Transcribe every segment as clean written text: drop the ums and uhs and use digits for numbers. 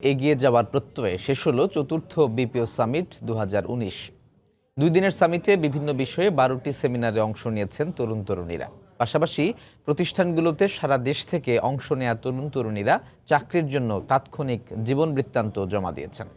এগিয়ে যাওয়ার প্রত্যয়ে শেষ হলো চতুর্থ বিপিও সামিট 2019। 2 দিনের সামিটে বিভিন্ন বিষয়ে 12টি সেমিনারে অংশ নিয়েছেন তরুণ তরুণীরা। পাশাপাশি প্রতিষ্ঠানগুলোতে সারা দেশ থেকে অংশ নেয়া তরুণ তরুণীরা চাকরির জন্য তাৎক্ষণিক জীবন বৃত্তান্ত জমা দিয়েছেন।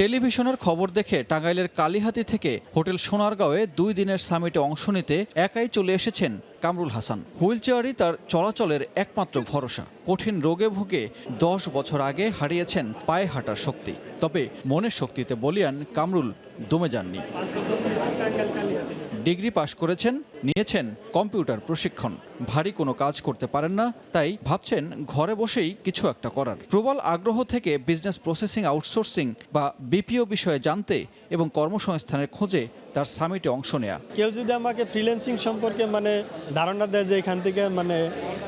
টেলিভিশনের খবর দেখে টাঙ্গাইলের কালিহাতী থেকে হোটেল সোনারগাঁওয়ে 2 দিনের সামিটে অংশ নিতে একাই চলে এসেছেন কামরুল হাসান। হুইলচেয়ারই তার চলাচলের একমাত্র ভরসা। কঠিন রোগে ভুগে 10 বছর আগে হারিয়েছেন পায়ে হাঁটার শক্তি। তবে মনের শক্তিতে বলিয়ান কামরুল দমে যাননি। ডিগ্রি পাশ করেছেন, নিয়েছেন কম্পিউটার প্রশিক্ষণ। ভারী কোনো কাজ করতে পারেন না, তাই ভাবছেন ঘরে বসেই কিছু একটা করার। প্রবল আগ্রহ থেকে বিজনেস প্রসেসিং আউটসোর্সিং বা বিপিও বিষয়ে জানতে এবং কর্মসংস্থানের খোঁজে তার সামিটে অংশ নেয়া। কেউ যদি আমাকে ফ্রিল্যান্সিং সম্পর্কে ধারণা দেয় যে এখান থেকে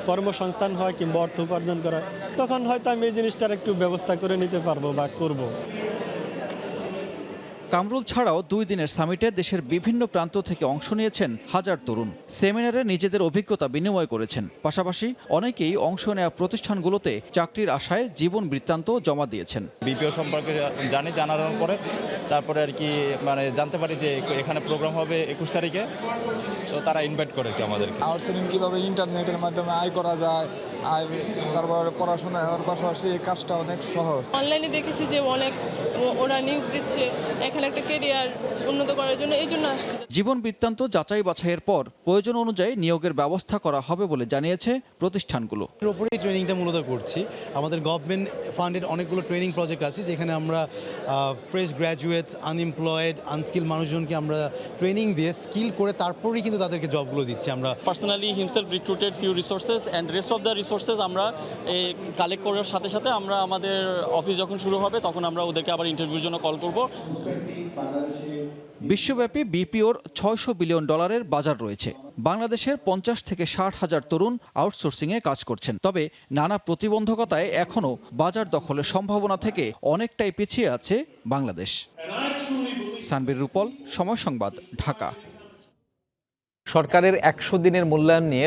কর্মসংস্থান হয় কিংবা অর্থ উপার্জন করা, তখন হয়তো আমি এই জিনিসটার একটু ব্যবস্থা করে নিতে পারবো বা করব। কামরুল ছাড়াও 2 দিনের সামিটে দেশের বিভিন্ন প্রান্ত থেকে অংশ নিয়েছেন হাজার তরুণ। সেমিনারে নিজেদের অভিজ্ঞতা বিনিময় করেছেন। পাশাপাশি অনেকেই অংশ নেওয়া প্রতিষ্ঠানগুলোতে চাকরির আশায় জীবন বৃত্তান্ত জমা দিয়েছেন। বিপিও সম্পর্কে জানার পরে তারপরে আর কি জানতে পারি যে এখানে প্রোগ্রাম হবে 21 তারিখে, তো তারা ইনভাইট করে কি আমাদেরকে। আউটসোর্সিং কীভাবে ইন্টারনেটের মাধ্যমে আয় করা যায়, আর তারপরে পড়াশোনা হওয়ার পাশাপাশি এই কাজটা অনেক সহজ। অনলাইনে দেখেছি যে ওরা নিয়োগ দিচ্ছে এখানে একটা ক্যারিয়ার উন্নত করার জন্য, এই জন্য আসছে। জীবন বৃত্তান্ত যাচাই বাছাইয়ের পর প্রয়োজন অনুযায়ী নিয়োগের ব্যবস্থা করা হবে বলে জানিয়েছে প্রতিষ্ঠানগুলো। এর উপরেই ট্রেনিংটা মূলত করছি। আমাদের গভর্নমেন্ট ফান্ডেড অনেকগুলো ট্রেনিং প্রজেক্ট আছে, যেখানে আমরা ফ্রেশ গ্র্যাজুয়েটস, আনএমপ্লয়েড, আনস্কিল মানুষজনকে আমরা ট্রেনিং দিয়ে স্কিল করে তারপরেই কিন্তু তাদেরকে জবগুলো দিচ্ছি। আমরা personally himself recruited few resources and rest of the resources আমরা কালেক্ট করার সাথে সাথে আমরা আমাদের অফিস যখন শুরু হবে তখন আমরা ওদেরকে আবার ইন্টারভিউর জন্য কল করব। বিশ্বব্যাপী বিপিওর $600 বিলিয়ন বাজার রয়েছে। বাংলাদেশের 50 থেকে 60 হাজার তরুণ আউটসোর্সিংয়ে কাজ করছেন। তবে নানা প্রতিবন্ধকতায় এখনও বাজার দখলের সম্ভাবনা থেকে অনেকটাই পিছিয়ে আছে বাংলাদেশ। সানবীর রূপল, সময় সংবাদ, ঢাকা। সরকারের 100 দিনের মূল্যায়ন নিয়ে